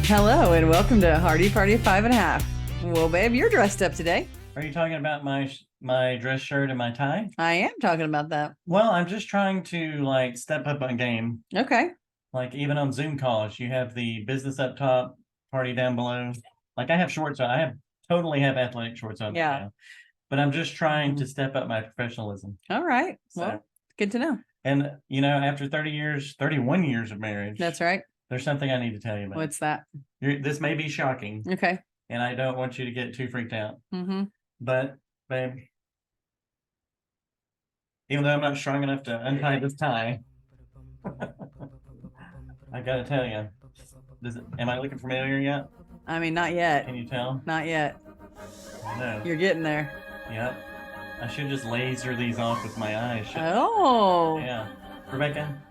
Hello and welcome to Hardy Party 5.5. Well, babe, you're dressed up today. Are you talking about my dress shirt and my tie? I am talking about that. Well, I'm just trying to step up my game. Okay. Like even on Zoom calls, you have the business up top, party down below. Like I have shorts on. I totally have athletic shorts on. Yeah. Now. But I'm just trying to step up my professionalism. All right. So, well, good to know. And after 31 years of marriage. That's right. There's something I need to tell you about. What's that? This may be shocking. Okay. And I don't want you to get too freaked out. Mm-hmm. But, babe, even though I'm not strong enough to untie this tie, I gotta tell you, am I looking familiar yet? I mean, not yet. Can you tell? Not yet. No. You're getting there. Yep. I should just laser these off with my eyes. Oh. Yeah. Rebecca,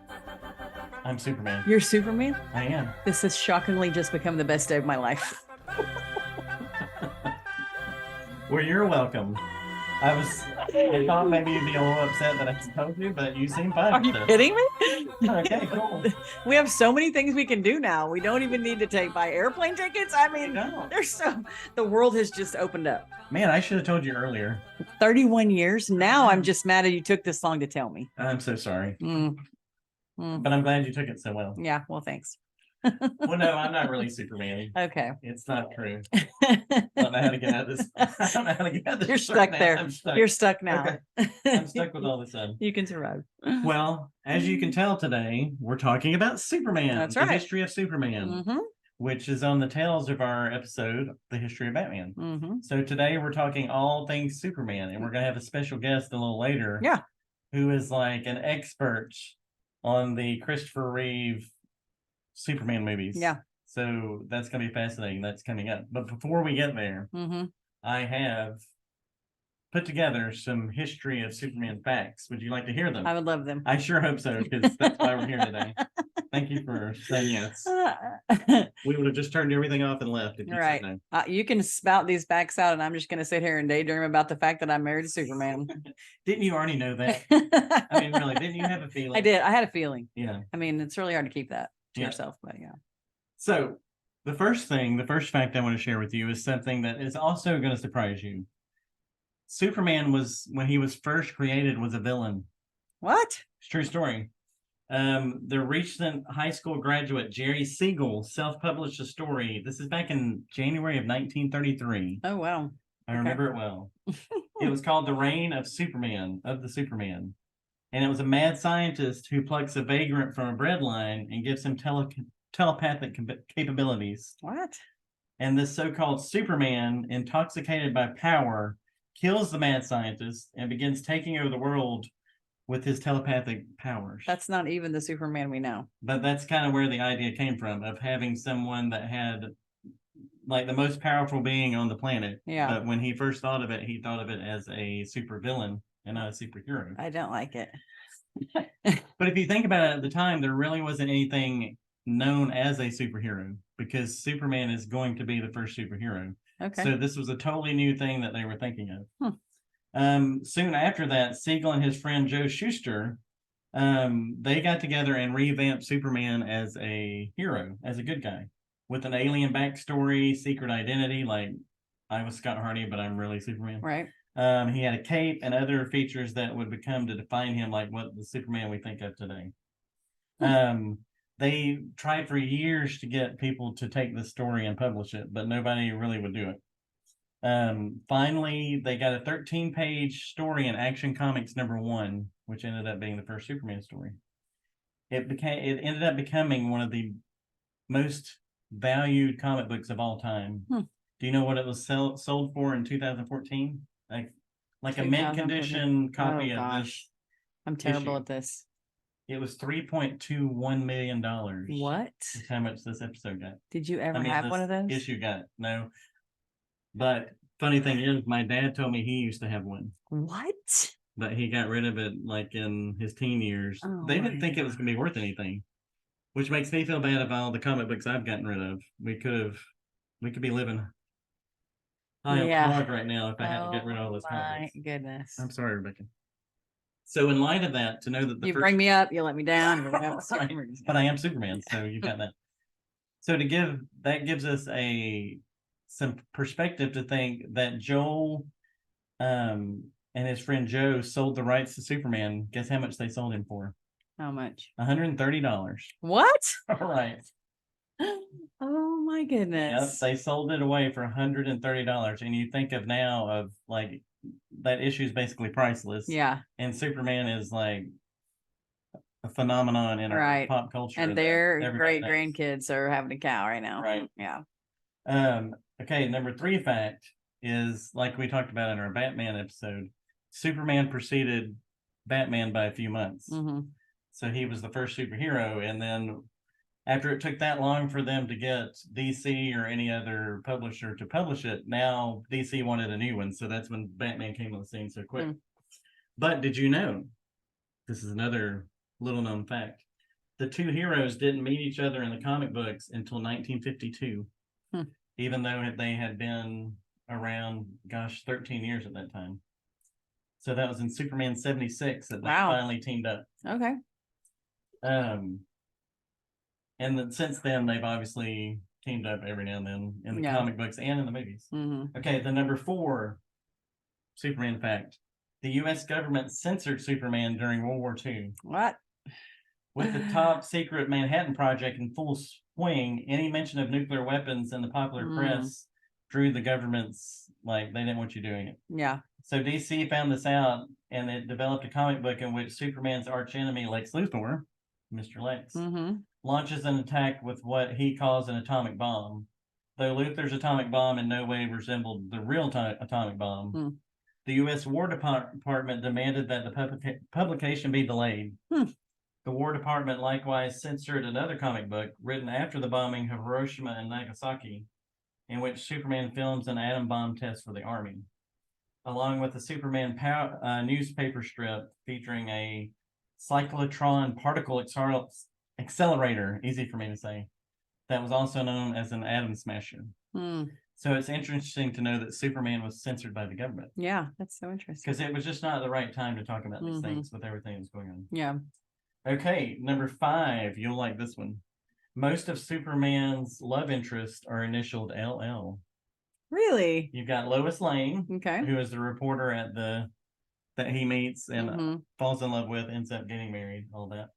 I'm Superman. You're Superman? I am. This has shockingly just become the best day of my life. Well, you're welcome. I thought maybe you'd be a little upset that I told you, but you seem fine. Are you kidding me? Okay, cool. We have so many things we can do now. We don't even need to buy airplane tickets. I mean, No. The world has just opened up. Man, I should have told you earlier. 31 years. Now I'm just mad that you took this long to tell me. I'm so sorry. But I'm glad you took it so well. Yeah, well, thanks. Well, no, I'm not really Superman. Okay. It's not true. I don't know how to get out of this. I don't know how to get out of this. You're stuck there. I'm stuck. You're stuck now. Okay. I'm stuck with all this stuff. You can survive. Well, as you can tell today, we're talking about Superman. That's the right. history of Superman, which is on the tails of our episode, The History of Batman. So today we're talking all things Superman, and we're going to have a special guest a little later. Yeah. Who is like an expert on the Christopher Reeve Superman movies. Yeah. So that's going to be fascinating. That's coming up. But before we get there, I have put together some history of Superman facts. Would you like to hear them? I would love them. I sure hope so, because that's why we're here today. Thank you for saying yes. We would have just turned everything off and left if you Right. said no. You can spout these facts out, and I'm just going to sit here and daydream about the fact that I'm married to Superman. Didn't you already know that? I mean, really, didn't you have a feeling? I did. I had a feeling. Yeah. I mean, it's really hard to keep that to yourself, but yeah. So the first fact I want to share with you is something that is also going to surprise you. Superman when he was first created, was a villain. What? It's a true story. The recent high school graduate Jerry Siegel self-published a story. This is back in January of 1933. Oh, wow. I remember it well. It was called The Reign of Superman. And it was a mad scientist who plucks a vagrant from a bread line and gives him telepathic capabilities. What? And this so-called Superman, intoxicated by power, kills the mad scientist and begins taking over the world with his telepathic powers. That's not even the Superman we know. But that's kind of where the idea came from, of having someone that had like the most powerful being on the planet. Yeah. But when he first thought of it, he thought of it as a super villain and not a superhero. I don't like it. But if you think about it, at the time, there really wasn't anything known as a superhero, because Superman is going to be the first superhero. Okay. So this was a totally new thing that they were thinking of. Soon after that, Siegel and his friend Joe Shuster, they got together and revamped Superman as a hero, as a good guy, with an alien backstory, secret identity, like I was Scott Hardy, but I'm really Superman. Right. He had a cape and other features that would become to define him, like what the Superman we think of today. They tried for years to get people to take this story and publish it, but nobody really would do it. Finally, they got a 13-page story in Action Comics #1, which ended up being the first Superman story. It ended up becoming one of the most valued comic books of all time. Do you know what it was sold for in 2014? Like a mint condition copy of this. I'm terrible at this. It was $3.21 million. What? That's how much this episode got. Did you ever have one of those? Issue got no. But funny thing is, my dad told me he used to have one. What? But he got rid of it like in his teen years. They didn't think it was going to be worth anything, which makes me feel bad of all the comic books I've gotten rid of. We could be living I am Yeah. clogged right now if I had to get rid of all those comic My books. goodness. I'm sorry, Rebecca. So in light of that, to know that the You first bring me up, you let me down. Right. But I am Superman, so you've got that. So that gives us some perspective to think that Joel and his friend Joe sold the rights to Superman. Guess how much they sold him for? How much? $130. What? All right. Oh my Yep, goodness. they sold it away for $130. And you think of now of like that issue is basically priceless. Yeah. And Superman is like a phenomenon in our Right. pop culture. And that their everybody great knows. grandkids are having a cow right now. Right. Yeah. Okay, number 3 fact is like we talked about in our Batman episode, Superman preceded Batman by a few months. Mm-hmm. So he was the first superhero. And then after it took that long for them to get DC or any other publisher to publish it, now DC wanted a new one. So that's when Batman came on the scene so quick. But did you know, this is another little known fact, the two heroes didn't meet each other in the comic books until 1952, even though they had been around, 13 years at that time. So that was in Superman 76 that they finally teamed up. Okay. And then since then, they've obviously teamed up every now and then in the comic books and in the movies. Mm-hmm. Okay, the number 4 Superman fact. The U.S. government censored Superman during World War II. What? With the top secret Manhattan Project in full swing, any mention of nuclear weapons in the popular press drew the government's, they didn't want you doing it. Yeah. So DC found this out, and it developed a comic book in which Superman's archenemy, Lex Luthor, Mr. Lex, launches an attack with what he calls an atomic bomb. Though Luthor's atomic bomb in no way resembled the real atomic bomb, the U.S. War Department demanded that the publication be delayed. The War Department likewise censored another comic book written after the bombing of Hiroshima and Nagasaki, in which Superman films an atom bomb test for the Army, along with the Superman newspaper strip featuring a cyclotron particle accelerator, easy for me to say, that was also known as an atom smasher. So it's interesting to know that Superman was censored by the government. Yeah, that's so interesting. Because it was just not the right time to talk about these things with everything that's going on. Yeah. Okay, number 5, you'll like this one. Most of Superman's love interests are initialed LL. Really? You've got Lois Lane, who is the reporter that he meets and falls in love with, ends up getting married, all that,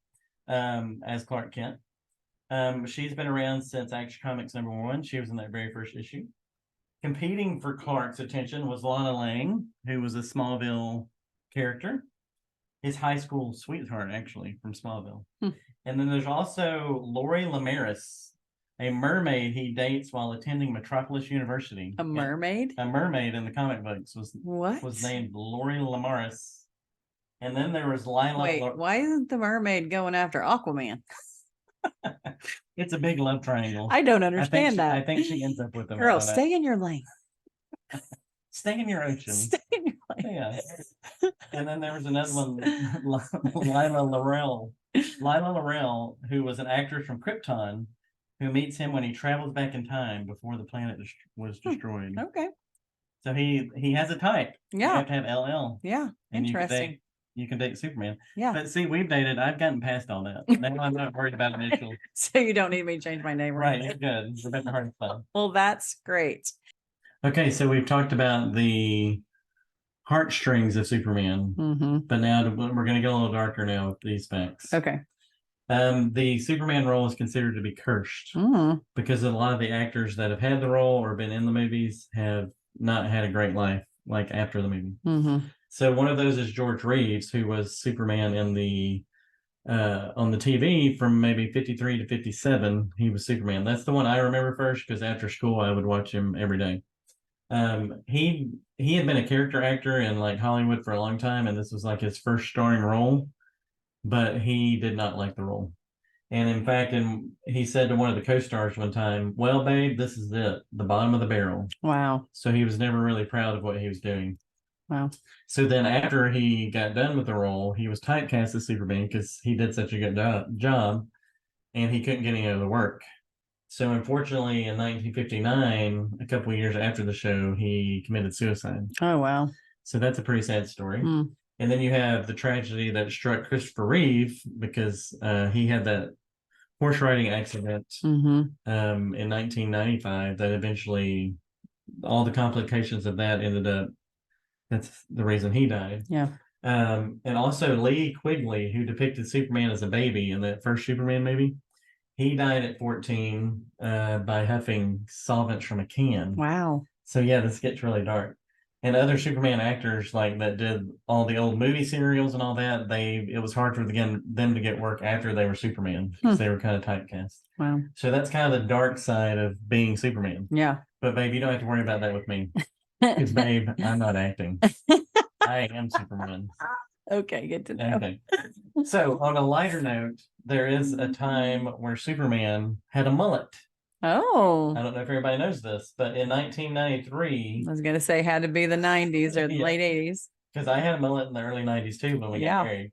as Clark Kent. She's been around since Action Comics #1. She was in that very first issue. Competing for Clark's attention was Lana Lang, who was a Smallville character. His high school sweetheart, actually, from Smallville. And then there's also Lori Lamaris, a mermaid he dates while attending Metropolis University. A mermaid? A mermaid in the comic books was named Lori Lamaris. And then there was Lila. Wait, why isn't the mermaid going after Aquaman? It's a big love triangle. I don't understand that. I think she ends up with him. Girl, stay in your lane. Stay in your ocean. Stay in your lane. Yeah. And then there was another one, Lila Laurel, who was an actress from Krypton, who meets him when he travels back in time before the planet was destroyed. Okay. So he has a type. Yeah. You have to have LL. Yeah. And interesting. You can date Superman. Yeah. But see, we've dated. I've gotten past all that. Now I'm not worried about initials. So you don't need me to change my name. Right. You're good. Rebecca Hartfeld. Well, that's great. Okay. So we've talked about the heartstrings of Superman. But now we're going to go a little darker now with these facts. Okay. The Superman role is considered to be cursed because a lot of the actors that have had the role or been in the movies have not had a great life, like after the movie. So one of those is George Reeves, who was Superman in the on the TV from maybe 53 to 57. He was Superman. That's the one I remember first because after school I would watch him every day. He had been a character actor in like Hollywood for a long time, and this was like his first starring role, but he did not like the role. And in fact, he said to one of the co-stars one time, "Well, babe, this is it, the bottom of the barrel." Wow. So he was never really proud of what he was doing. Wow. So then after he got done with the role, he was typecast as Superman because he did such a good job, and he couldn't get any other work. So unfortunately, in 1959, a couple of years after the show, he committed suicide. Oh, wow. So that's a pretty sad story. Mm. And then you have the tragedy that struck Christopher Reeve because he had that horse riding accident in 1995 that eventually all the complications of that ended up. That's the reason he died. Yeah. And also Lee Quigley, who depicted Superman as a baby in the first Superman movie, he died at 14 by huffing solvents from a can. Wow. So yeah, this gets really dark. And other Superman actors like that did all the old movie serials and all that, it was hard for them to get work after they were Superman because they were kind of typecast. Wow. So that's kind of the dark side of being Superman. Yeah. But babe, you don't have to worry about that with me. Because babe, I'm not acting. I am Superman. Okay, good to know. Okay. So on a lighter note, there is a time where Superman had a mullet. Oh. I don't know if everybody knows this, but in 1993, I was going to say had to be the 90s or the late 80s. Because I had a mullet in the early 90s too when we got married.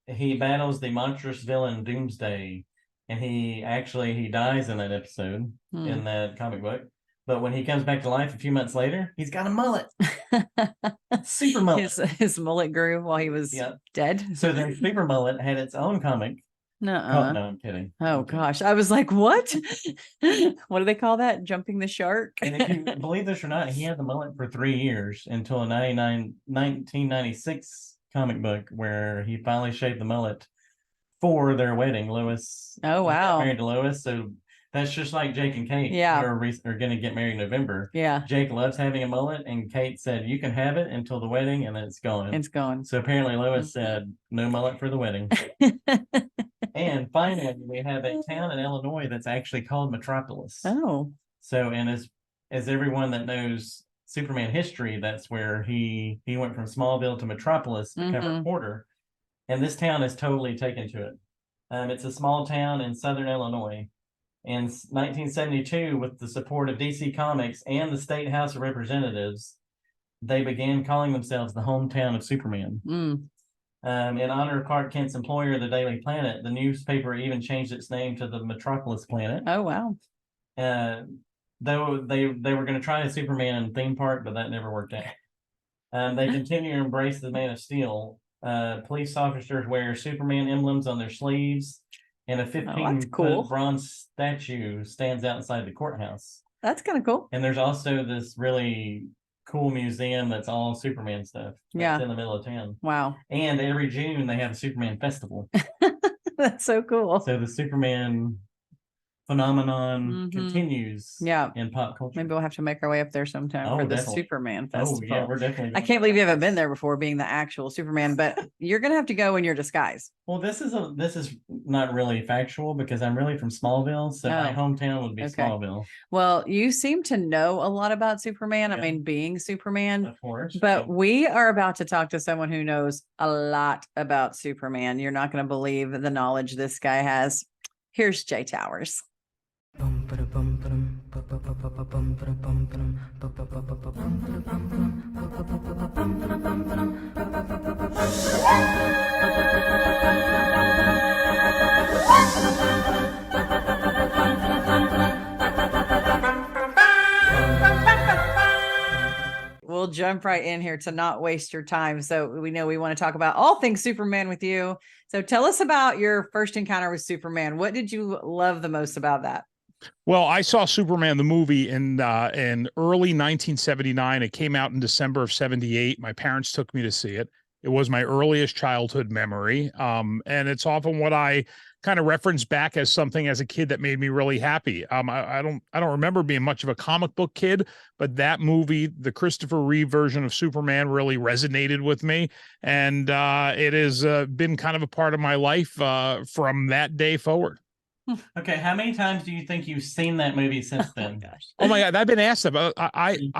He battles the monstrous villain Doomsday, and he dies in that episode in that comic book. But when he comes back to life a few months later, he's got a mullet. Super mullet. His mullet grew while he was dead. So the Super Mullet had its own comic. No, I'm kidding. Oh, gosh. I was like, what? What do they call that? Jumping the shark? And if you believe this or not, he had the mullet for 3 years until a 1996 comic book where he finally shaved the mullet for their wedding. Lois. Oh, wow. Married to Lois. So that's just like Jake and Kate. Yeah. Are going to get married in November. Yeah. Jake loves having a mullet, and Kate said, you can have it until the wedding, and then it's gone. It's gone. So apparently Lois said, no mullet for the wedding. And finally, we have a town in Illinois that's actually called Metropolis. Oh. So, and as everyone that knows Superman history, that's where he went from Smallville to Metropolis to cover Porter. And this town is totally taken to it. It's a small town in southern Illinois. In 1972, with the support of DC Comics and the State House of Representatives, they began calling themselves the hometown of Superman. In honor of Clark Kent's employer, the Daily Planet, the newspaper even changed its name to the Metropolis Planet. Oh, wow. Though they were going to try a Superman theme park, but that never worked out. They continue to embrace the Man of Steel. Police officers wear Superman emblems on their sleeves, and a 15-foot bronze statue stands outside the courthouse. That's kind of cool. And there's also this really cool museum that's all Superman stuff. That's in the middle of town. Wow. And every June they have a Superman festival. That's so cool. So the Superman phenomenon continues in pop culture. Maybe we'll have to make our way up there sometime for the Superman festival. Oh, yeah, we're definitely. I can't believe you haven't been there before, being the actual Superman, but you're going to have to go in your disguise. Well, this is not really factual because I'm really from Smallville, so my hometown would be Smallville. Well, you seem to know a lot about Superman. I mean, being Superman. Of course. But we are about to talk to someone who knows a lot about Superman. You're not going to believe the knowledge this guy has. Here's Jay Towers. We'll jump right in here to not waste your time. So we know we want to talk about all things Superman with you. So tell us about your first encounter with Superman. What did you love the most about that? Well, I saw Superman the movie in early 1979. It came out in December of 78. My parents took me to see it. It was my earliest childhood memory. And it's often what I kind of reference back as something as a kid that made me really happy. I don't remember being much of a comic book kid, but that movie, the Christopher Reeve version of Superman, really resonated with me. And it has been kind of a part of my life from that day forward. Okay, how many times do you think you've seen that movie since then? Oh my God, I've been asked about. The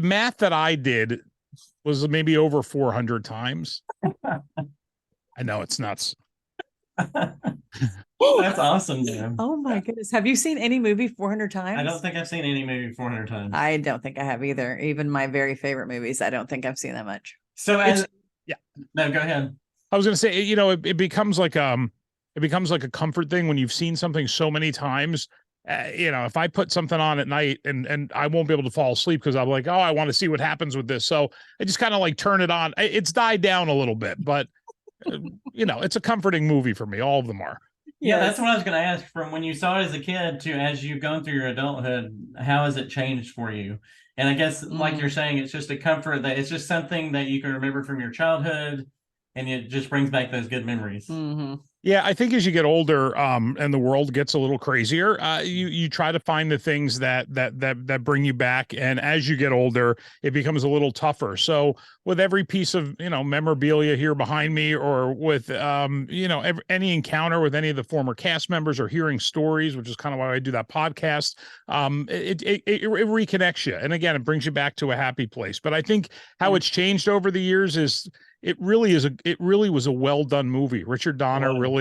math that I did was maybe over 400 times. I know, it's nuts. That's awesome, man. Oh my goodness. Have you seen any movie 400 times? I don't think I've seen any movie 400 times. I don't think I have either. Even my very favorite movies, I don't think I've seen that much. So no, go ahead. I was going to say, it becomes like it becomes like a comfort thing when you've seen something so many times. If I put something on at night and I won't be able to fall asleep because I'm like, oh, I want to see what happens with this. So I just kind of like turn it on. It's died down a little bit, but it's a comforting movie for me. All of them are. Yeah, that's what I was going to ask. From when you saw it as a kid to as you've gone through your adulthood, how has it changed for you? And I guess, like you're saying, it's just a comfort that it's just something that you can remember from your childhood, and it just brings back those good memories. Yeah, I think as you get older, and the world gets a little crazier, you try to find the things that bring you back. And as you get older, it becomes a little tougher. So with every piece of memorabilia here behind me, or with any encounter with any of the former cast members, or hearing stories, which is kind of why I do that podcast, it reconnects you. And again, it brings you back to a happy place. But I think how it's changed over the years is it really was a well done movie. Richard Donner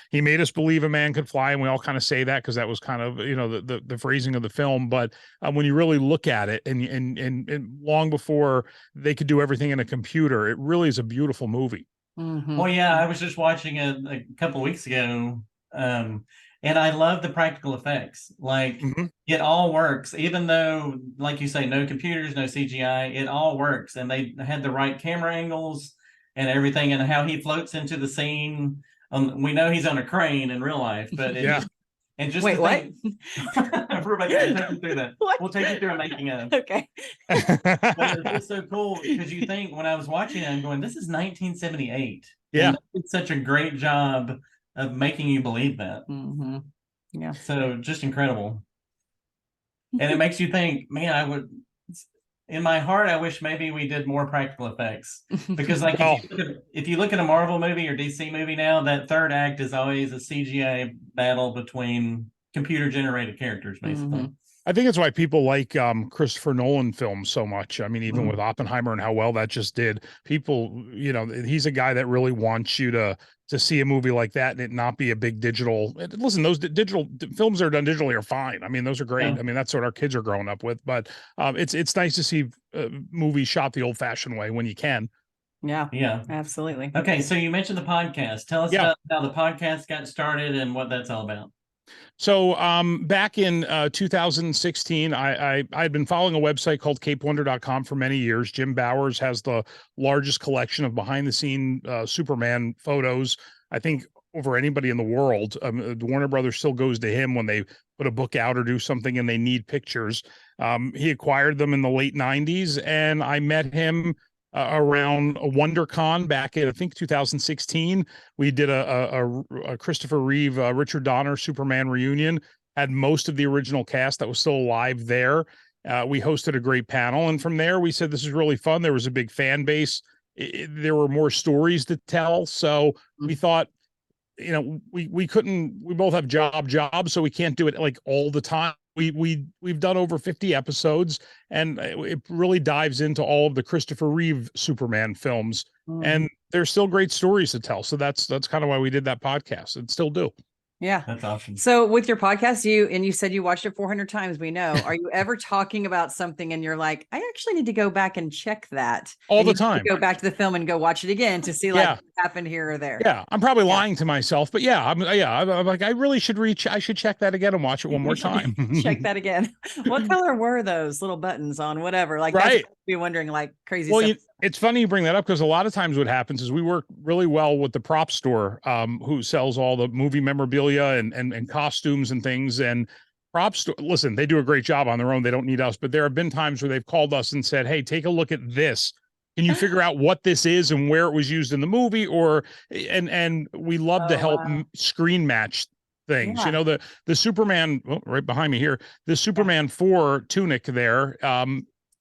he made us believe a man could fly, and we all kind of say that because that was kind of the phrasing of the film. But when you really look at it, and long before they could do everything in a computer, it really is a beautiful movie. Well, yeah, I was just watching it a couple of weeks ago, and I love the practical effects. Like it all works, even though, like you say, no computers, no CGI. It all works, and they had the right camera angles and everything, and how he floats into the scene. We know he's on a crane in real life, but and just wait, what? Everybody can take you through that. What? We'll take you through a making of. Okay. But it's just so cool because you think, when I was watching it, I'm going, this is 1978. Yeah, it's such a great job of making you believe that. Yeah. So just incredible, and it makes you think, man, in my heart, I wish maybe we did more practical effects, because like if you look at a Marvel movie or DC movie now, that third act is always a CGI battle between computer generated characters, basically. I think it's why people like Christopher Nolan films so much. I mean, even with Oppenheimer and how well that just did, people, he's a guy that really wants you to see a movie like that and it not be a big digital. Listen, those digital films that are done digitally are fine. I mean, those are great. I mean, that's what our kids are growing up with. But it's nice to see movies shot the old-fashioned way when you can. Yeah, absolutely. Okay, so you mentioned the podcast. Tell us about how the podcast got started and what that's all about. So back in 2016, I'd been following a website called CapeWonder.com for many years. Jim Bowers has the largest collection of behind-the-scene Superman photos, I think, over anybody in the world. The Warner Brothers still goes to him when they put a book out or do something and they need pictures. He acquired them in the late 90s, and I met him around WonderCon back in, I think, 2016. We did a Christopher Reeve, Richard Donner Superman reunion, had most of the original cast that was still alive there. We hosted a great panel, and from there we said, this is really fun. There was a big fan base. There were more stories to tell. So we thought, we both have jobs, so we can't do it like all the time. We've done over 50 episodes, and it really dives into all of the Christopher Reeve Superman films, and there's still great stories to tell. So that's kind of why we did that podcast, and still do. Yeah, that's awesome. So with your podcast, you said you watched it 400 times. We know. Are you ever talking about something and you're like, I actually need to go back and check that all the time? Go back to the film and go watch it again to see what happened here or there. Yeah, I'm probably lying to myself, but I'm like, I really should I should check that again and watch it one more time. Check that again. What color were those little buttons on whatever? Like, right. Be wondering, like, crazy well, stuff. It's funny you bring that up, because a lot of times what happens is we work really well with the prop store, who sells all the movie memorabilia and costumes and things. And prop store, listen, they do a great job on their own. They don't need us. But there have been times where they've called us and said, hey, take a look at this. Can you figure out what this is and where it was used in the movie? And we love to help screen match things. The Superman, right behind me here, the Superman 4 tunic there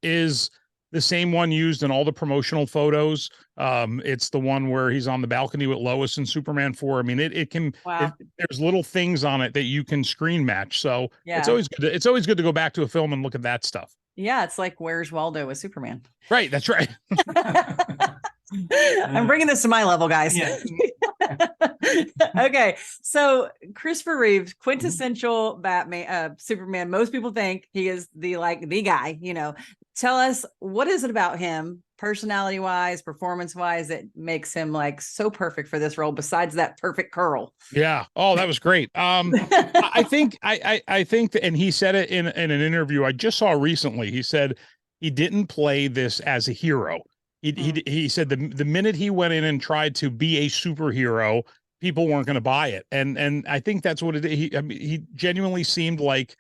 is the same one used in all the promotional photos. It's the one where he's on the balcony with Lois in Superman 4. I mean, there's little things on it that you can screen match. So it's always good to go back to a film and look at that stuff. Yeah, it's like, Where's Waldo with Superman? Right, that's right. I'm bringing this to my level, guys. Yeah. Okay, so Christopher Reeve, quintessential Batman, Superman. Most people think he is the guy. tell us, what is it about him, personality wise, performance wise, that makes him like so perfect for this role, besides that perfect curl? Yeah. Oh, that was great. I think I think and he said it in an interview I just saw recently. He said he didn't play this as a hero. He said the minute he went in and tried to be a superhero, people weren't going to buy it. And I think that's what it is. I mean, he genuinely seemed like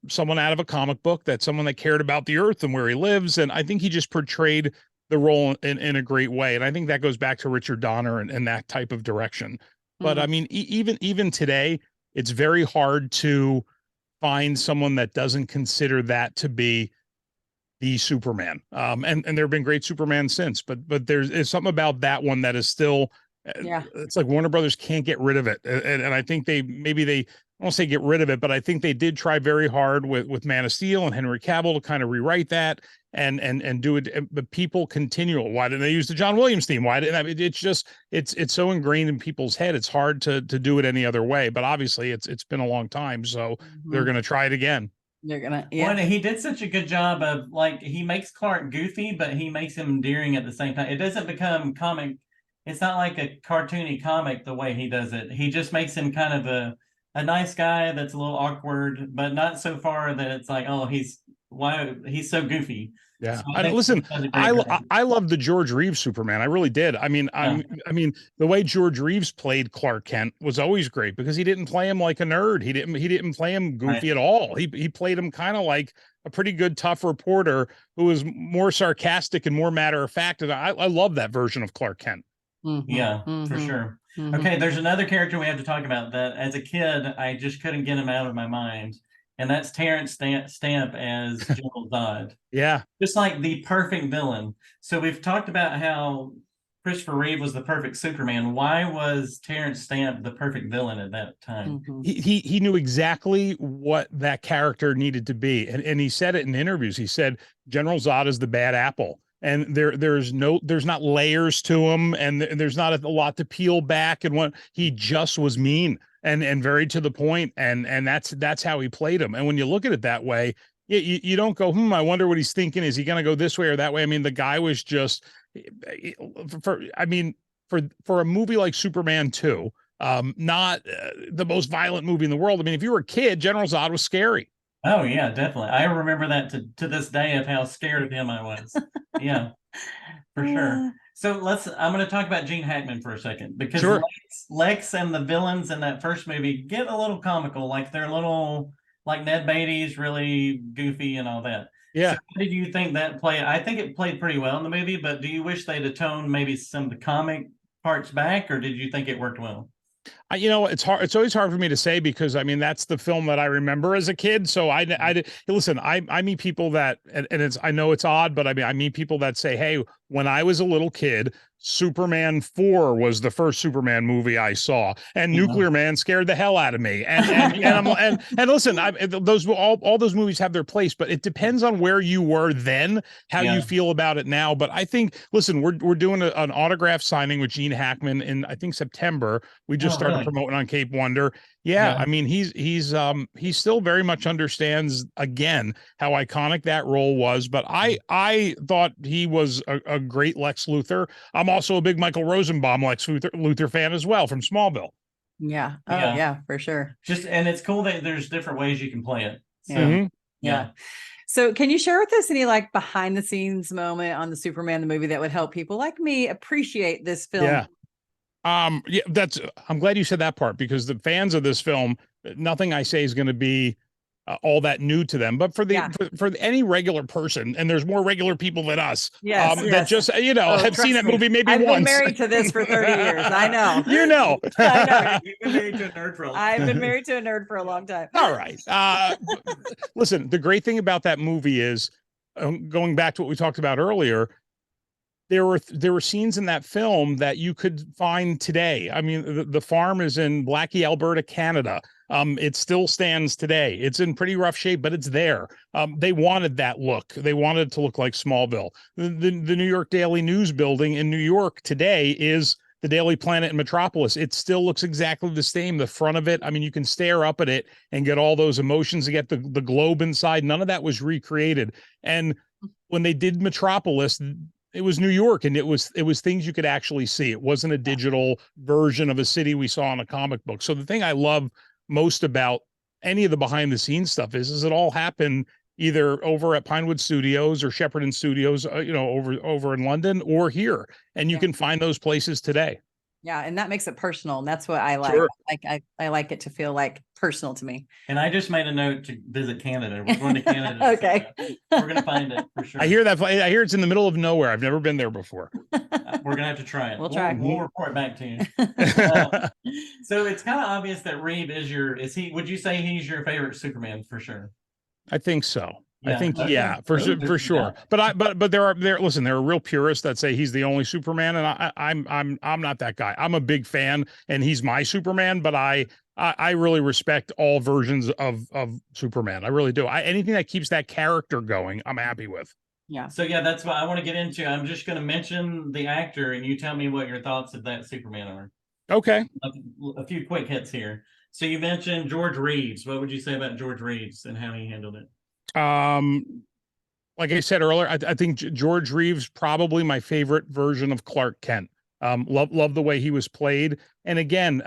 someone out of a comic book, that someone that cared about the earth and where he lives. And I think he just portrayed the role in a great way. And I think that goes back to Richard Donner and that type of direction. But I mean, even today, it's very hard to find someone that doesn't consider that to be the Superman. And there have been great Superman since, but there's something about that one that is still, it's like Warner Brothers can't get rid of it. And I think they I won't say get rid of it, but I think they did try very hard with Man of Steel and Henry Cavill to kind of rewrite that and do it. But people continue. Why didn't they use the John Williams theme? Why didn't I mean, it's just, it's so ingrained in people's head. It's hard to do it any other way, but obviously it's been a long time. So they're going to try it again. They're gonna, Well, he did such a good job of, like, he makes Clark goofy, but he makes him endearing at the same time. It doesn't become comic. It's not like a cartoony comic the way he does it. He just makes him kind of a nice guy that's a little awkward, but not so far that it's like, oh, he's so goofy. Yeah. So Listen, I love the George Reeves Superman. I really did. I mean, I mean, the way George Reeves played Clark Kent was always great because he didn't play him like a nerd. He didn't play him goofy at all. He played him kind of like a pretty good, tough reporter who was more sarcastic and more matter of fact. And I love that version of Clark Kent. Yeah, for sure. Okay, there's another character we have to talk about that as a kid, I just couldn't get him out of my mind. And that's Terrence Stamp as General Zod. Yeah. Just like the perfect villain. So we've talked about how Christopher Reeve was the perfect Superman. Why was Terrence Stamp the perfect villain at that time? He knew exactly what that character needed to be. And he said it in interviews. He said General Zod is the bad apple. And there's not layers to him, and there's not a lot to peel back. And what he just was mean and very to the point, and that's how he played him. And when you look at it that way, you don't go, I wonder what he's thinking. Is he going to go this way or that way? I mean, the guy was just for a movie like Superman 2, not the most violent movie in the world. I mean, if you were a kid, General Zod was scary. Oh yeah, definitely. I remember that to this day of how scared of him I was. Yeah, for sure. So I'm going to talk about Gene Hackman for a second, because Lex and the villains in that first movie get a little comical. Like they're little, like Ned Beatty's really goofy and all that. Yeah. So how did you think that played? I think it played pretty well in the movie, but do you wish they'd have toned maybe some of the comic parts back, or did you think it worked well? It's hard. It's always hard for me to say, because I mean, that's the film that I remember as a kid. So listen, I meet people that, and I know it's odd, but I meet people that say, hey, when I was a little kid, Superman 4 was the first Superman movie I saw, and Nuclear Man scared the hell out of me. And listen, all those movies have their place, but it depends on where you were then, how you feel about it now. But I think, listen, we're doing an autograph signing with Gene Hackman in, I think, September. We just started promoting on Cape Wonder. Yeah, I mean, he still very much understands, again, how iconic that role was. But I thought he was a great Lex Luthor. I'm also a big Michael Rosenbaum Lex Luthor fan as well, from Smallville. Yeah. Oh yeah, for sure. And it's cool that there's different ways you can play it. So, yeah. So can you share with us any like behind the scenes moment on the Superman the movie that would help people like me appreciate this film? Yeah. I'm glad you said that part, because the fans of this film, nothing I say is going to be all that new to them, but for any regular person, and there's more regular people than us, that just have seen that movie maybe once. I've been married to this for 30 years. I know. I know. You've been married to a nerd for a long time. I've been married to a nerd for a long time. All right. Listen, the great thing about that movie is, going back to what we talked about earlier, there were scenes in that film that you could find today. I mean, the farm is in Blackie, Alberta, Canada. It still stands today. It's in pretty rough shape, but it's there. They wanted that look. They wanted it to look like Smallville. The New York Daily News building in New York today is the Daily Planet in Metropolis. It still looks exactly the same. The front of it, I mean, you can stare up at it and get all those emotions, to get the globe inside. None of that was recreated. And when they did Metropolis, it was New York, and it was things you could actually see. It wasn't a digital version of a city we saw in a comic book. So the thing I love most about any of the behind the scenes stuff is it all happened either over at Pinewood Studios or Shepperton Studios, over in London or here, and you can find those places today. Yeah, and that makes it personal, and that's what I like. Sure. I like it to feel like personal to me. And I just made a note to visit Canada. We're going to Canada. Okay. We're going to find it for sure. I hear that. I hear it's in the middle of nowhere. I've never been there before. We're going to have to try it. We'll try. We'll report back to you. So it's kind of obvious that Reeve would you say he's your favorite Superman for sure? I think so. Yeah, I think, okay. for sure. But there are real purists that say he's the only Superman, and I'm not that guy. I'm a big fan, and he's my Superman. But I really respect all versions of Superman. I really do. Anything that keeps that character going, I'm happy with. Yeah. So yeah, that's what I want to get into. I'm just going to mention the actor, and you tell me what your thoughts of that Superman are. Okay. A few quick hits here. So you mentioned George Reeves. What would you say about George Reeves and how he handled it? Like I said earlier, I think George Reeves probably my favorite version of Clark Kent. Love the way he was played. And again,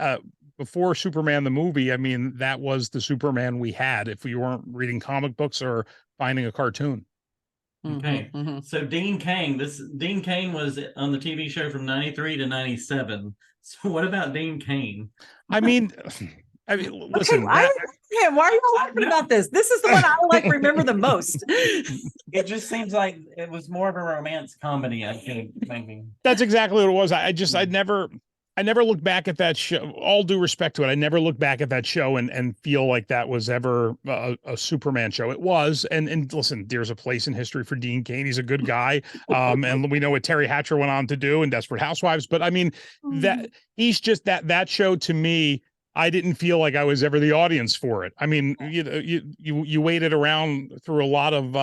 before Superman the movie, I mean, that was the Superman we had if we weren't reading comic books or finding a cartoon. Okay. So Dean Cain was on the TV show from 93 to 97. So what about Dean Cain? I mean, listen. Okay, why are you laughing about this? This is the one I remember the most. It just seems like it was more of a romance comedy, I think, maybe. That's exactly what it was. I never look back at that show. All due respect to it, I never look back at that show and feel like that was ever a Superman show. It was, and listen, there's a place in history for Dean Cain. He's a good guy, and we know what Terry Hatcher went on to do in Desperate Housewives. But I mean, that he's just that show to me. I didn't feel like I was ever the audience for it. I mean, you waited around through a lot of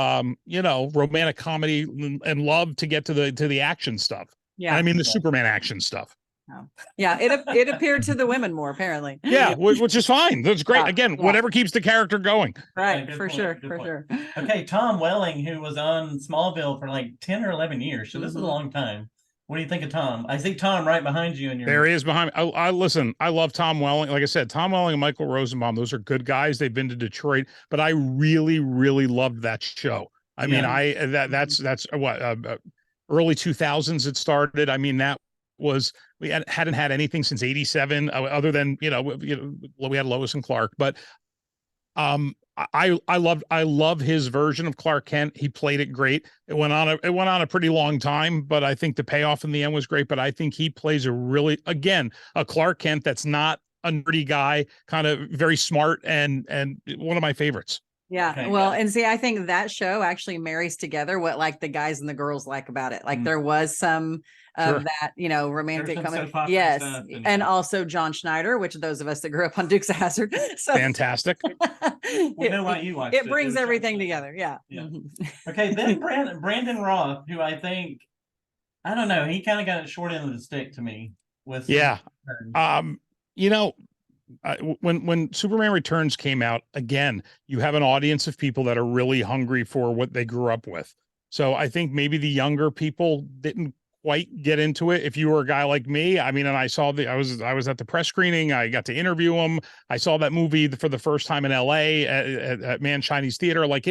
romantic comedy and love to get to the action stuff. Yeah, I mean the Superman action stuff. Yeah, it appeared to the women more apparently. Yeah, which is fine. That's great. Yeah, Again, whatever keeps the character going. Right, Yeah, for point, sure. Sure. Okay, Tom Welling, who was on Smallville for like 10 or 11 years, so this is a long time. What do you think of Tom? I see Tom right behind you. There he is behind me. I listen. I love Tom Welling. Like I said, Tom Welling and Michael Rosenbaum. Those are good guys. They've been to Detroit, but I really, really loved that show. I mean, that's what early 2000s it started. I mean, that was we hadn't had anything since '87, other than we had Lois and Clark, but I love his version of Clark Kent. He played it great. It went on a pretty long time, but I think the payoff in the end was great. But I think he plays a Clark Kent that's not a nerdy guy, kind of very smart and one of my favorites. Yeah. Okay, well, and see, I think that show actually marries together what like the guys and the girls like about it. Like there was some of that, romantic comedy. Yes. And also John Schneider, which those of us that grew up on Dukes of Hazzard. So fantastic. We know why you watched it brings everything together. Yeah. Okay. Then Brandon Roth, who I think, I don't know, he kind of got a short end of the stick to me with. When Superman Returns came out, again, you have an audience of people that are really hungry for what they grew up with. So I think maybe the younger people didn't quite get into it. If you were a guy like me, I mean, and I was at the press screening, I got to interview him. I saw that movie for the first time in LA at Man Chinese Theater. Like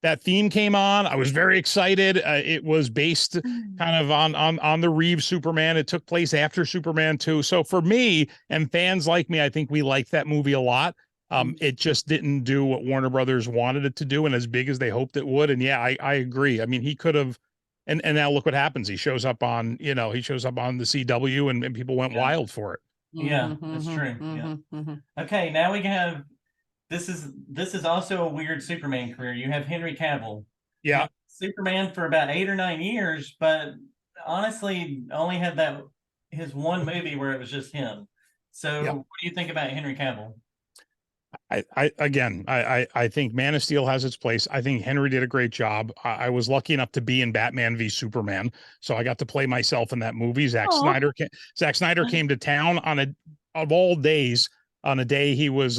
that theme came on. I was very excited. It was based kind of on the Reeves Superman. It took place after Superman 2. So for me and fans like me, I think we liked that movie a lot. It just didn't do what Warner Brothers wanted it to do and as big as they hoped it would. And yeah, I agree. I mean, he could have, and now look what happens. He shows up on the CW and people went wild for it. Yeah, that's true. Okay, now we have. This is also a weird Superman career. You have Henry Cavill. Yeah. Superman for about 8 or 9 years, but honestly only had his one movie where it was just him. So what do you think about Henry Cavill? I think Man of Steel has its place. I think Henry did a great job. I was lucky enough to be in Batman v Superman, so I got to play myself in that movie. Zack Snyder came to town of all days, on a day he was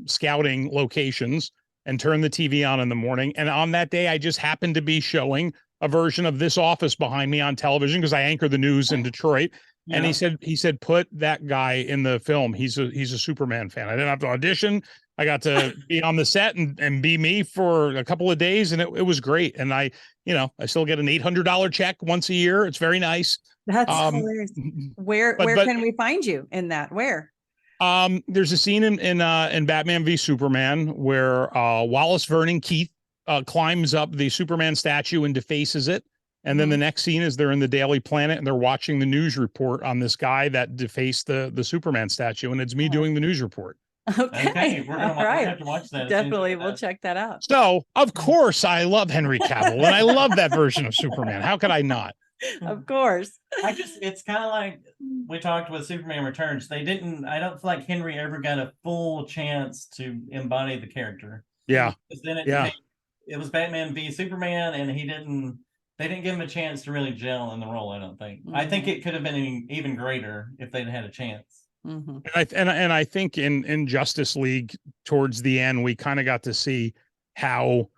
scouting locations, and turn the TV on in the morning. And on that day, I just happened to be showing a version of This Office behind me on television because I anchor the news in Detroit. Yeah. And he said, put that guy in the film. He's a Superman fan. I didn't have to audition. I got to be on the set and be me for a couple of days. And it was great. And I still get an $800 check once a year. It's very nice. That's hilarious. Where can we find you in that? Where? There's a scene in Batman v Superman where Wallace Vernon Keith climbs up the Superman statue and defaces it. And then the next scene is they're in the Daily Planet and they're watching the news report on this guy that defaced the Superman statue. And it's me doing the news report. Okay. We're gonna have to watch that. Definitely. We'll check that out. So of course I love Henry Cavill and I love that version of Superman. How could I not? Of course. It's kind of like we talked with Superman Returns. I don't feel like Henry ever got a full chance to embody the character. Yeah. Then it was Batman v Superman and they didn't give him a chance to really gel in the role, I don't think. I think it could have been even greater if they'd had a chance. And I think in Justice League towards the end, we kind of got to see how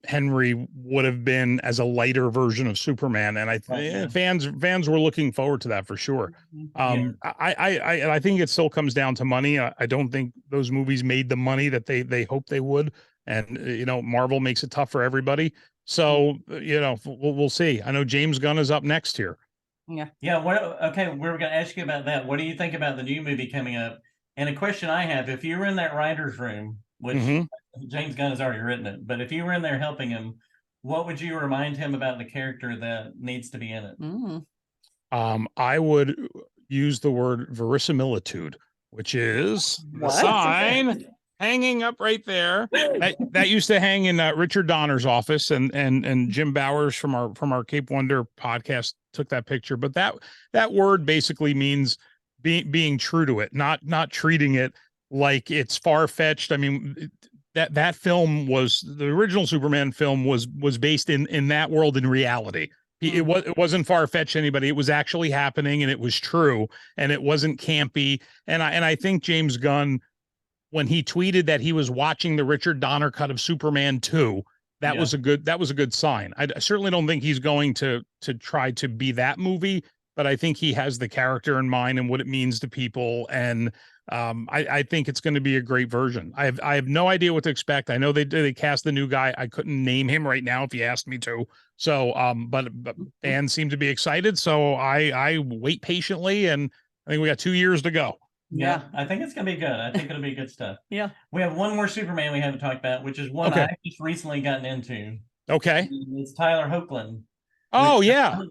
Henry would have been as a lighter version of Superman. And fans were looking forward to that for sure. I think it still comes down to money. I don't think those movies made the money that they hoped they would. And, Marvel makes it tough for everybody. So, we'll see. I know James Gunn is up next here. Yeah. Okay. We're going to ask you about that. What do you think about the new movie coming up? And a question I have, if you were in that writer's room, which James Gunn has already written it, but if you were in there helping him, what would you remind him about the character that needs to be in it? I would use the word verisimilitude, which is the sign hanging up right there. That used to hang in Richard Donner's office, and Jim Bowers from our Cape Wonder podcast took that picture. But that word basically means being true to it, not treating it like it's far-fetched. I mean, that film the original Superman film was based in that world in reality. It wasn't far-fetched anybody. It was actually happening and it was true and it wasn't campy. And I think James Gunn, when he tweeted that he was watching the Richard Donner cut of Superman 2, that was a good sign. I certainly don't think he's going to try to be that movie, but I think he has the character in mind and what it means to people. And I think it's going to be a great version. I have no idea what to expect. I know they cast the new guy. I couldn't name him right now if you asked me to. So, but fans seem to be excited. So I wait patiently, and I think we got 2 years to go. Yeah, I think it's going to be good. I think it'll be good stuff. Yeah. We have one more Superman we haven't talked about, which is one I've just recently gotten into. Okay. It's Tyler Hoechlin. Oh, yeah.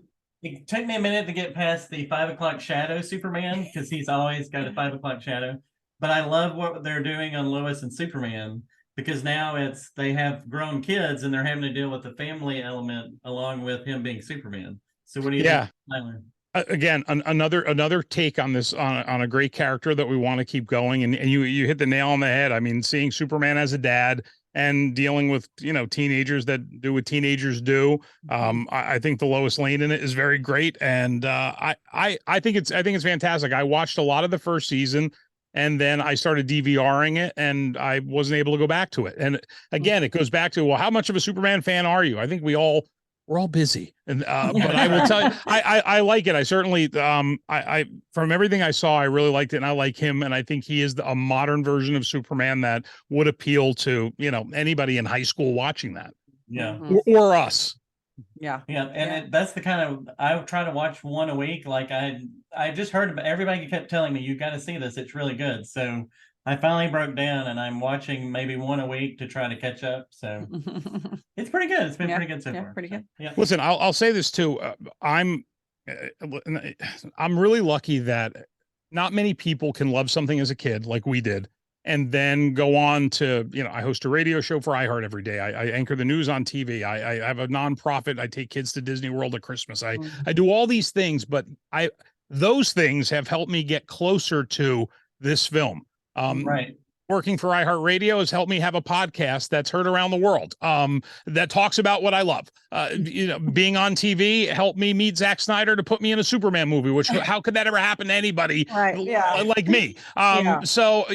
It took me a minute to get past the 5 o'clock shadow Superman because he's always got a 5 o'clock shadow. But I love what they're doing on Lois and Superman because now they have grown kids and they're having to deal with the family element along with him being Superman. So what do you think, Tyler? Again, another take on this on a great character that we want to keep going, and you hit the nail on the head. I mean, seeing Superman as a dad and dealing with teenagers that do what teenagers do. I think the Lois Lane in it is very great, and I think it's fantastic. I watched a lot of the first season, and then I started DVRing it, and I wasn't able to go back to it. And again, it goes back to, well, how much of a Superman fan are you? I think we're all busy, and but I will tell you, I like it. I certainly I from everything I saw, I really liked it, and I like him, and I think he is a modern version of Superman that would appeal to anybody in high school watching that. Yeah, or us. Yeah, and that's the kind of, I try to watch one a week. Like I just heard about, everybody kept telling me, you got to see this, it's really good. So I finally broke down and I'm watching maybe one a week to try to catch up. So it's pretty good. It's been pretty good so far. Pretty good. Yeah. Listen, I'll say this too. I'm really lucky that not many people can love something as a kid like we did and then go on to, I host a radio show for iHeart every day. I anchor the news on TV. I have a nonprofit. I take kids to Disney World at Christmas. I do all these things, but those things have helped me get closer to this film. Right. Working for iHeartRadio has helped me have a podcast that's heard around the world, that talks about what I love. Being on TV helped me meet Zack Snyder to put me in a Superman movie, which how could that ever happen to anybody like me? So,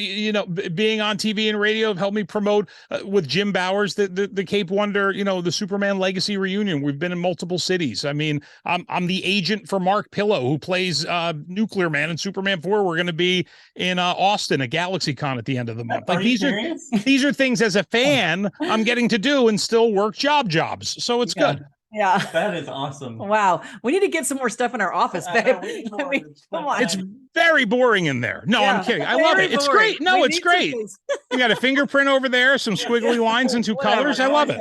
being on TV and radio helped me promote with Jim Bowers, the Cape Wonder, the Superman Legacy reunion. We've been in multiple cities. I mean, I'm the agent for Mark Pillow, who plays Nuclear Man in Superman 4. We're going to be in Austin at GalaxyCon at the end of the month. Like these are things as a fan I'm getting to do and still work jobs. So it's good. Yeah. That is awesome. Wow. We need to get some more stuff in our office, babe. Come on. It's very boring in there. No, I'm kidding. I love it. It's great. No, it's great. You got a fingerprint over there, some squiggly lines and 2 colors. I love it.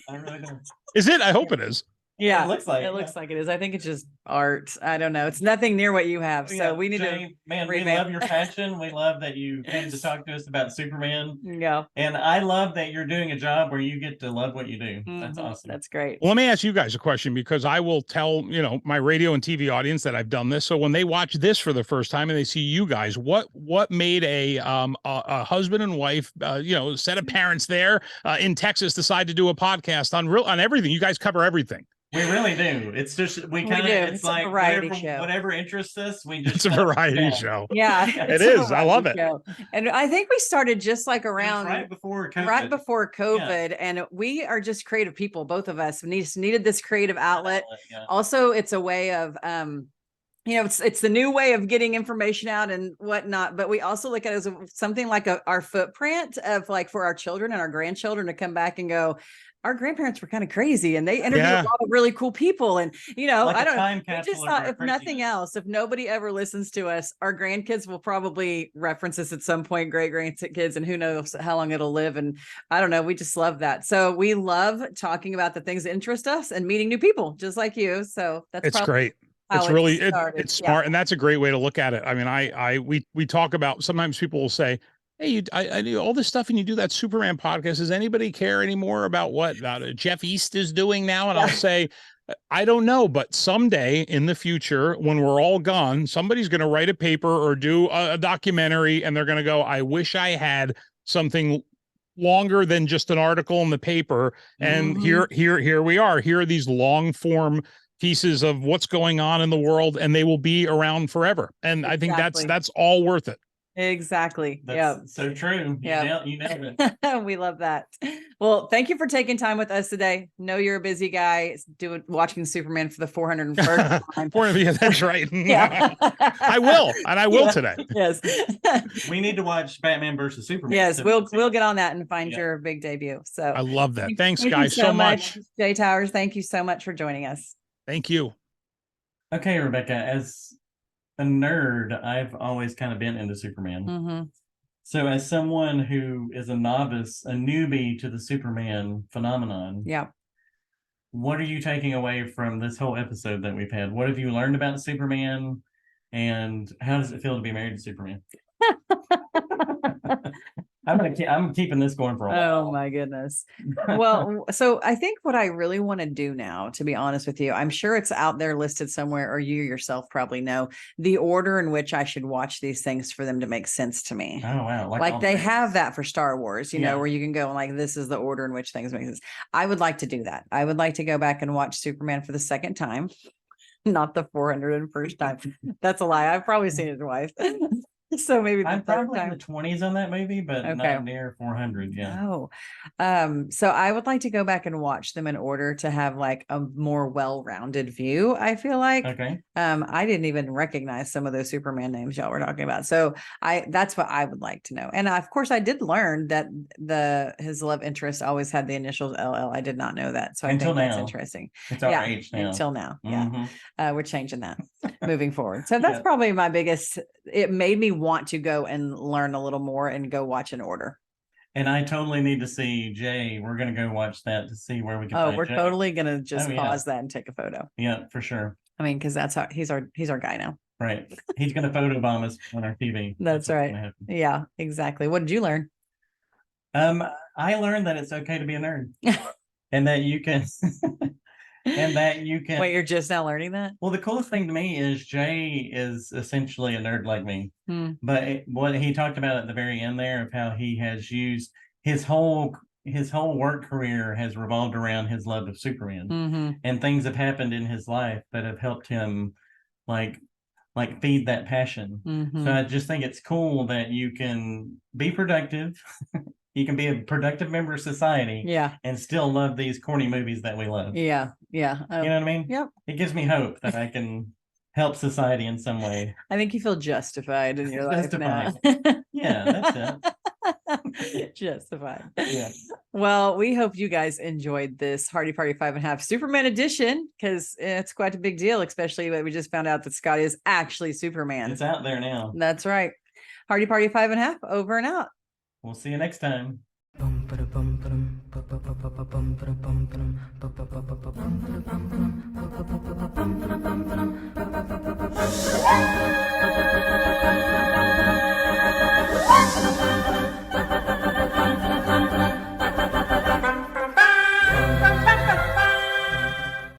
I really do. Is it? I hope it is. Yeah, it looks like it is. I think it's just art. I don't know. It's nothing near what you have. So we need to. Man, we love your passion. We love that you came to talk to us about Superman. Yeah. And I love that you're doing a job where you get to love what you do. That's awesome. That's great. Well, let me ask you guys a question, because I will tell, my radio and TV audience that I've done this. So when they watch this for the first time and they see you guys, what made a husband and wife, set of parents there in Texas decide to do a podcast on everything? You guys cover everything. We really do. It's just it's like a variety show. Whatever interests us, it's a variety show. Yeah, it is. I love it. And I think we started just like around right before COVID. And we are just creative people. Both of us needed this creative outlet. Yeah. Also, it's a way of it's the new way of getting information out and whatnot. But we also look at it as something like our footprint of like for our children and our grandchildren to come back and go, our grandparents were kind of crazy and they interviewed a lot of really cool people. And, like I don't know. We just thought if nothing else, if nobody ever listens to us, our grandkids will probably reference us at some point, great grandkids, and who knows how long it'll live. And I don't know. We just love that. So we love talking about the things that interest us and meeting new people just like you. So it's great. It's really, it's smart. And that's a great way to look at it. I mean, we talk about, sometimes people will say, hey, I do all this stuff and you do that Superman podcast. Does anybody care anymore about what Jeff East is doing now? And I'll say, I don't know, but someday in the future, when we're all gone, somebody's going to write a paper or do a documentary, and they're going to go, I wish I had something longer than just an article in the paper. And here we are. Here are these long form pieces of what's going on in the world, and they will be around forever. And I think that's all worth it. Exactly. That's so true. Yeah. You nailed it. We love that. Well, thank you for taking time with us today. Know you're a busy guy watching Superman for the 401st time. Yeah, that's right. Yeah. I will today. Yes. We need to watch Batman versus Superman. Yes, we'll get on that and find your big debut. So I love that. Thanks guys so much. Jay Towers, thank you so much for joining us. Thank you. Okay, Rebecca, as a nerd, I've always kind of been into Superman. So as someone who is a novice, a newbie to the Superman phenomenon, what are you taking away from this whole episode that we've had? What have you learned about Superman, and how does it feel to be married to Superman? I'm keeping this going for a while. Oh my goodness. Well, so I think what I really want to do now, to be honest with you, I'm sure it's out there listed somewhere, or you yourself probably know the order in which I should watch these things for them to make sense to me. Oh wow. Like they have that for Star Wars, you know, where you can go and like, this is the order in which things make sense. I would like to do that. I would like to go back and watch Superman for the second time, not the 401st time. That's a lie. I've probably seen it twice. So maybe I'm probably in the 20s on that movie, but not near 400. Oh, so I would like to go back and watch them in order to have like a more well-rounded view. I feel like, I didn't even recognize some of those Superman names y'all were talking about. So that's what I would like to know. And of course I did learn that his love interest always had the initials LL. I did not know that. So I think that's interesting. It's our age now. Until now. We're changing that moving forward. So that's probably my biggest, it made me want to go and learn a little more and go watch in order. And I totally need to see Jay. We're going to go watch that to see where we can find we're Jay. Totally going to just pause that and take a photo. Yeah, for sure. I mean, because that's how he's our guy now. Right. He's going to photobomb us on our TV. That's right. Yeah, exactly. What did you learn? I learned that it's okay to be a nerd. And that you can And that you can. Wait, you're just now learning that? Well, the coolest thing to me is Jay is essentially a nerd like me. But what he talked about at the very end there of how he has used his whole work career has revolved around his love of Superman, and things have happened in his life that have helped him like feed that passion. So I just think it's cool that you can be productive. You can be a productive member of society, and still love these corny movies that we love. Yeah. You know what I mean? Yep. It gives me hope that I can help society in some way. I think you feel justified in your life now. Yeah, that's it. Justified. Yeah. Well, we hope you guys enjoyed this Hardy Party 5.5 Superman edition, because it's quite a big deal, especially when we just found out that Scott is actually Superman. It's out there now. That's right. Hardy Party 5.5 over and out. We'll see you next time.